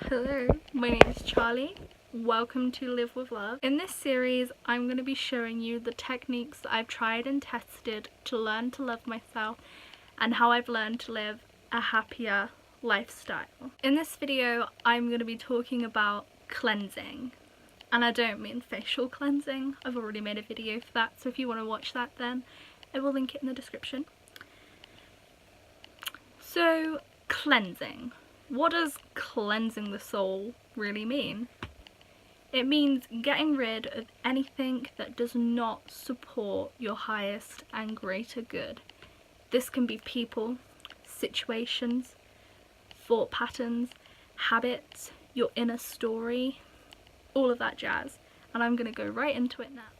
Hello, my name is Charlie. Welcome to Live with Love. In this series, I'm going to be showing you the techniques that I've tried and tested to learn to love myself and how I've learned to live a happier lifestyle. In this video, I'm going to be talking about cleansing. And I don't mean facial cleansing. I've already made a video for that, so if you want to watch that then, I will link it in the description. So, cleansing. What does cleansing the soul really mean? It means getting rid of anything that does not support your highest and greater good. This can be people, situations, thought patterns, habits, your inner story, all of that jazz. And I'm going to go right into it now.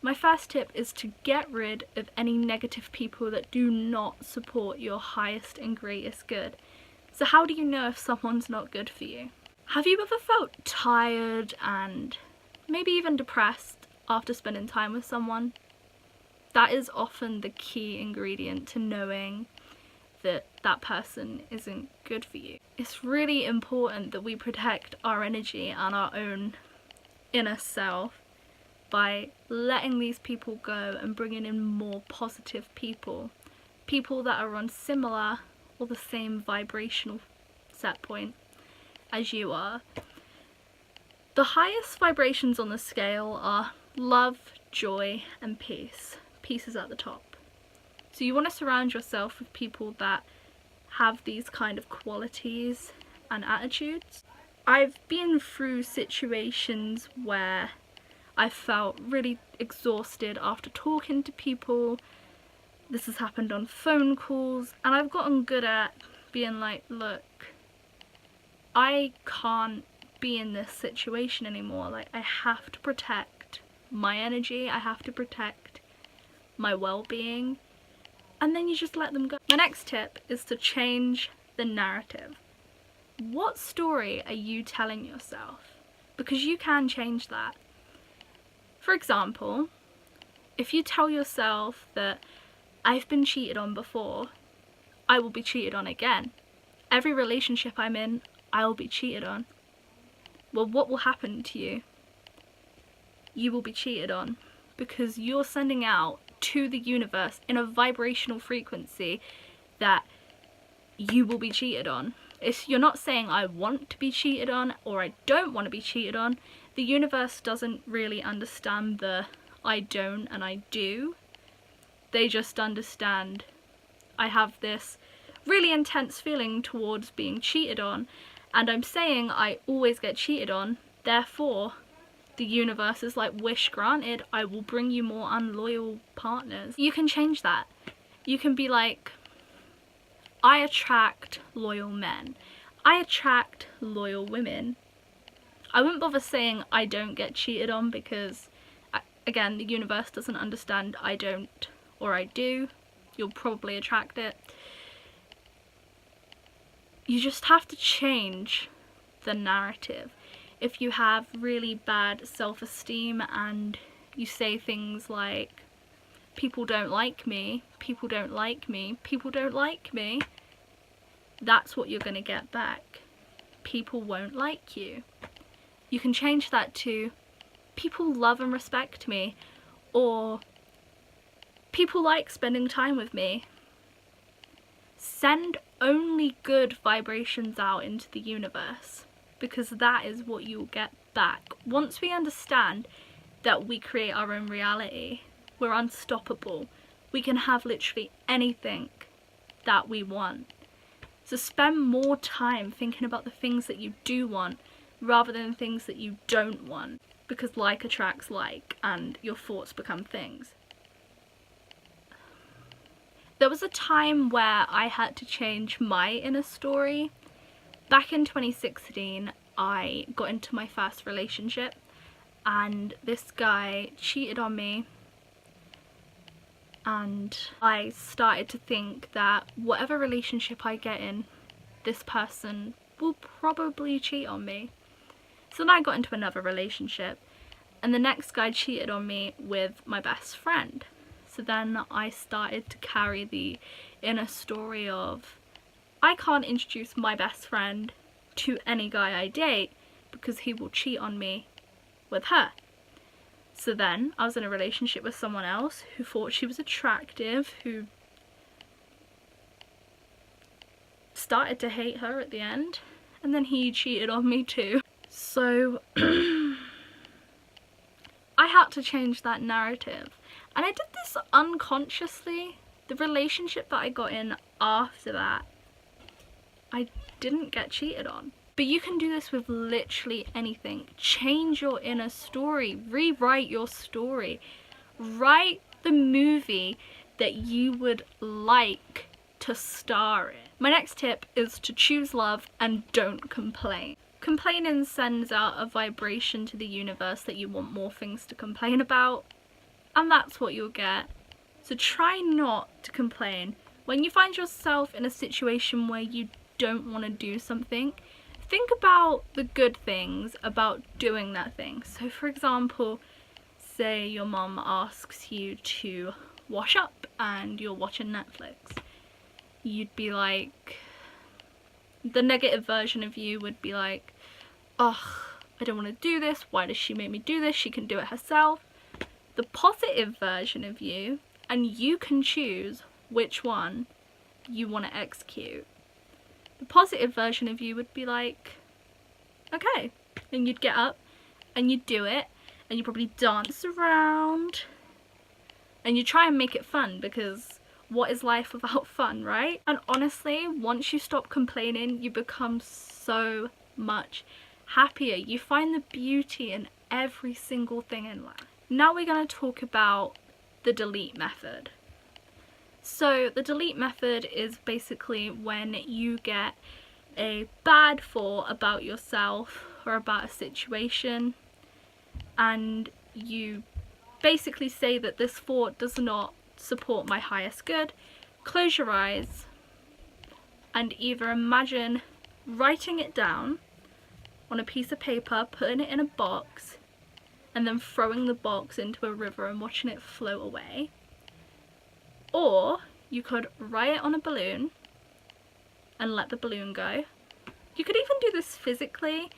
My first tip is to get rid of any negative people that do not support your highest and greatest good. So how do you know if someone's not good for you? Have you ever felt tired and maybe even depressed after spending time with someone? That is often the key ingredient to knowing that that person isn't good for you. It's really important that we protect our energy and our own inner self by letting these people go and bringing in more positive people. People that are on similar or the same vibrational set point as you are. The highest vibrations on the scale are love, joy, and peace. Peace is at the top. So you want to surround yourself with people that have these kind of qualities and attitudes. I've been through situations where I felt really exhausted after talking to people. This has happened on phone calls, and I've gotten good at being like, look, I can't be in this situation anymore. Like, I have to protect my energy, I have to protect my well-being, and then you just let them go. My next tip is to change the narrative. What story are you telling yourself? Because you can change that. For example, if you tell yourself that I've been cheated on before, I will be cheated on again. Every relationship I'm in, I will be cheated on. Well, what will happen to you? You will be cheated on because you're sending out to the universe in a vibrational frequency that you will be cheated on. You're not saying I want to be cheated on or I don't want to be cheated on. The universe doesn't really understand the I don't and I do. They just understand I have this really intense feeling towards being cheated on, and I'm saying I always get cheated on, therefore the universe is like, wish granted, I will bring you more unloyal partners. You can change that. You can be like, I attract loyal men. I attract loyal women. I wouldn't bother saying I don't get cheated on because, again, the universe doesn't understand I don't or I do. You'll probably attract it. You just have to change the narrative. If you have really bad self-esteem and you say things like, people don't like me, people don't like me, people don't like me, that's what you're going to get back. People won't like you. You can change that to, people love and respect me, or people like spending time with me. Send only good vibrations out into the universe, because that is what you'll get back. Once we understand that we create our own reality, we're unstoppable. We can have literally anything that we want. So spend more time thinking about the things that you do want rather than things that you don't want, because like attracts like and your thoughts become things. There was a time where I had to change my inner story. Back in 2016, I got into my first relationship and this guy cheated on me, and I started to think that whatever relationship I get in, this person will probably cheat on me. So then I got into another relationship and the next guy cheated on me with my best friend. So then I started to carry the inner story of, I can't introduce my best friend to any guy I date because he will cheat on me with her. So then I was in a relationship with someone else who thought she was attractive, who started to hate her at the end, and then he cheated on me too. So I had to change that narrative, and I did this unconsciously. The relationship that I got in after that, I didn't get cheated on. But you can do this with literally anything. Change your inner story, rewrite your story, write the movie that you would like to star in. My next tip is to choose love and don't complain. Complaining sends out a vibration to the universe that you want more things to complain about, and that's what you'll get. So try not to complain. When you find yourself in a situation where you don't want to do something, think about the good things about doing that thing. So for example, say your mom asks you to wash up and you're watching Netflix. You'd be like, the negative version of you would be like, ugh, I don't want to do this, why does she make me do this, she can do it herself. The positive version of you, and you can choose which one you want to execute. The positive version of you would be like, okay, and you'd get up and you'd do it, and you probably dance around and you try and make it fun, because what is life without fun, right? And honestly, once you stop complaining, you become so much happier. You find the beauty in every single thing in life. Now we're going to talk about the delete method. So the delete method is basically when you get a bad thought about yourself or about a situation, and you basically say that this thought does not support my highest good. Close your eyes and either imagine writing it down on a piece of paper, putting it in a box, and then throwing the box into a river and watching it float away. Or you could write it on a balloon and let the balloon go. You could even do this physically,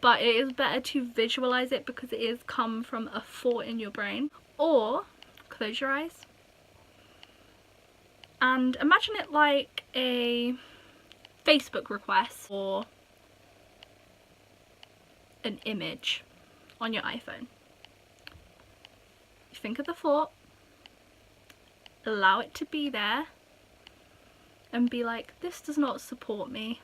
but it is better to visualize it because it is come from a thought in your brain. Or close your eyes and imagine it like a Facebook request or an image on your iPhone. You think of the thought, allow it to be there, and be like, this does not support me.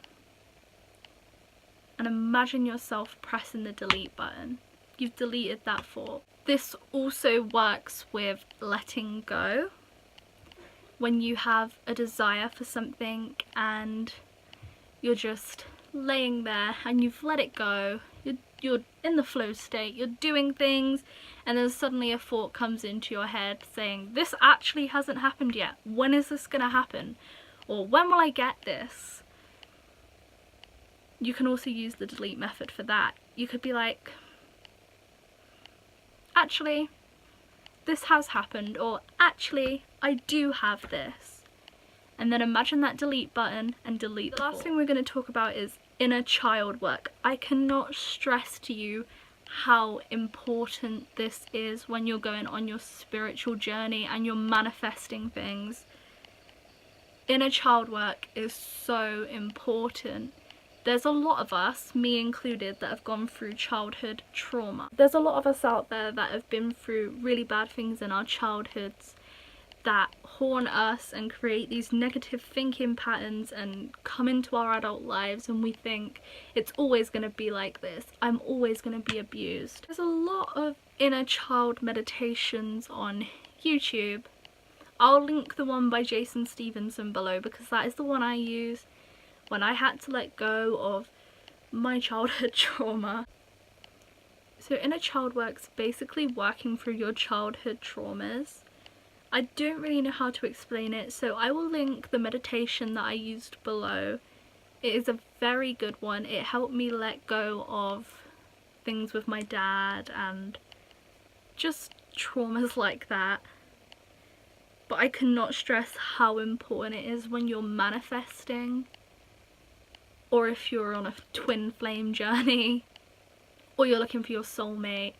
And imagine yourself pressing the delete button. You've deleted that thought. This also works with letting go. When you have a desire for something and you're just laying there and you've let it go, you're in the flow state, you're doing things, and then suddenly a thought comes into your head saying, this actually hasn't happened yet. When is this gonna happen? Or when will I get this? You can also use the delete method for that. You could be like, actually, this has happened, or actually, I do have this. And then imagine that delete button and delete the last thing we're going to talk about is inner child work. I cannot stress to you how important this is when you're going on your spiritual journey and you're manifesting things. Inner child work is so important. There's a lot of us, me included, that have gone through childhood trauma. There's a lot of us out there that have been through really bad things in our childhoods that haunt us and create these negative thinking patterns and come into our adult lives, and we think it's always going to be like this. I'm always going to be abused. There's a lot of inner child meditations on YouTube. I'll link the one by Jason Stevenson below because that is the one I use when I had to let go of my childhood trauma. So inner child work's basically working through your childhood traumas. I don't really know how to explain it, so I will link the meditation that I used below. It is a very good one. It helped me let go of things with my dad and just traumas like that. But I cannot stress how important it is when you're manifesting or if you're on a twin flame journey, or you're looking for your soulmate,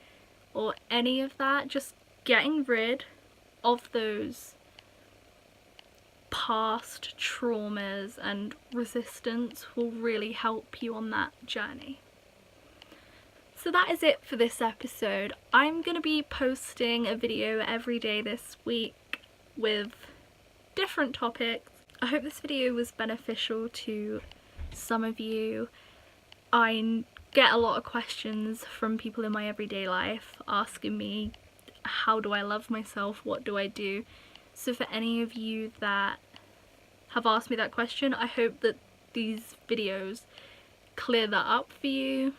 or any of that, just getting rid of those past traumas and resistance will really help you on that journey. So that is it for this episode. I'm going to be posting a video every day this week with different topics. I hope this video was beneficial to some of you. I get a lot of questions from people in my everyday life asking me, how do I love myself? What do I do? So for any of you that have asked me that question, I hope that these videos clear that up for you.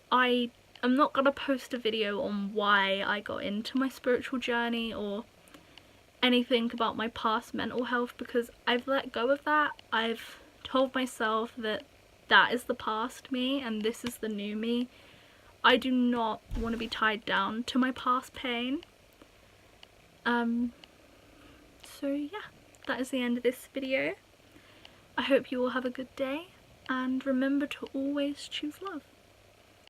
I am not going to post a video on why I got into my spiritual journey or anything about my past mental health, because I've let go of that. I've told myself that that is the past me and this is the new me. I do not want to be tied down to my past pain. So yeah, that is the end of this video. I hope you all have a good day, and remember to always choose love.